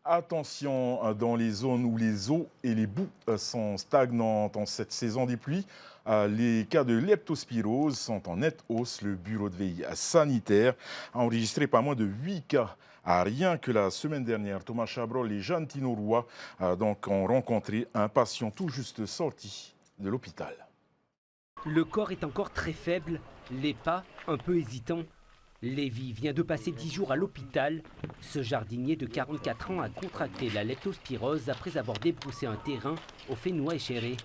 Attention dans les zones où les eaux et les boues sont stagnantes en cette saison des pluies. Les cas de leptospirose sont en nette hausse. Le bureau de veille sanitaire a enregistré pas moins de 8 cas. Rien que la semaine dernière, Thomas Chabrol et Jeanne Tinoroy ont rencontré un patient tout juste sorti de l'hôpital. Le corps est encore très faible, les pas un peu hésitants. Lévi vient de passer 10 jours à l'hôpital. Ce jardinier de 44 ans a contracté la leptospirose après avoir débroussé un terrain au Fénois-Échéré.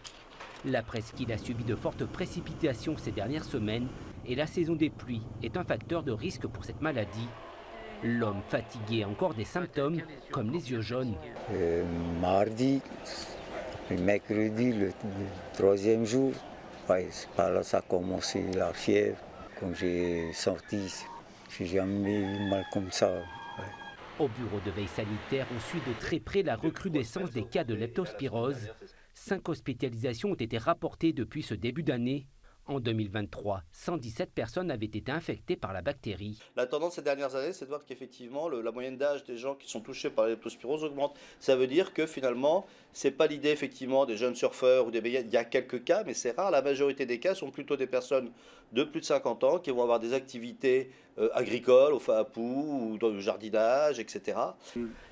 La presqu'île a subi de fortes précipitations ces dernières semaines et la saison des pluies est un facteur de risque pour cette maladie. L'homme fatigué a encore des symptômes comme les yeux jaunes. Mardi, mercredi, le troisième jour, par là ça a commencé la fièvre. Quand j'ai sorti, j'ai jamais eu mal comme ça. Au bureau de veille sanitaire, on suit de très près la recrudescence des cas de leptospirose. 5 hospitalisations ont été rapportées depuis ce début d'année. En 2023, 117 personnes avaient été infectées par la bactérie. La tendance ces dernières années, c'est de voir qu'effectivement, la moyenne d'âge des gens qui sont touchés par la leptospirose augmente. Ça veut dire que finalement, ce n'est pas l'idée effectivement des jeunes surfeurs ou des baignades. Il y a quelques cas, mais c'est rare. La majorité des cas sont plutôt des personnes de plus de 50 ans qui vont avoir des activités agricoles, au Faapou, ou dans le jardinage, etc.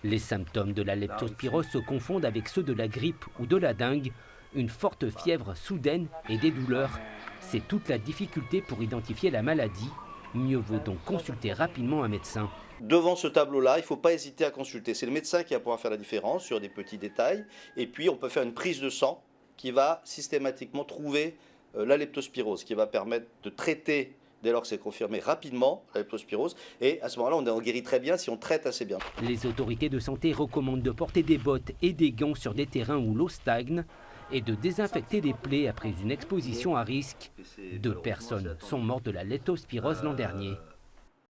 Les symptômes de la leptospirose se confondent avec ceux de la grippe ou de la dengue. Une forte fièvre soudaine et des douleurs. C'est toute la difficulté pour identifier la maladie. Mieux vaut donc consulter rapidement un médecin. Devant ce tableau-là, il ne faut pas hésiter à consulter. C'est le médecin qui va pouvoir faire la différence sur des petits détails. Et puis, on peut faire une prise de sang qui va systématiquement trouver la leptospirose, qui va permettre de traiter, dès lors que c'est confirmé, rapidement la leptospirose. Et à ce moment-là, on en guérit très bien si on traite assez bien. Les autorités de santé recommandent de porter des bottes et des gants sur des terrains où l'eau stagne et de désinfecter les plaies après une exposition à risque. 2 personnes sont mortes de la leptospirose l'an dernier.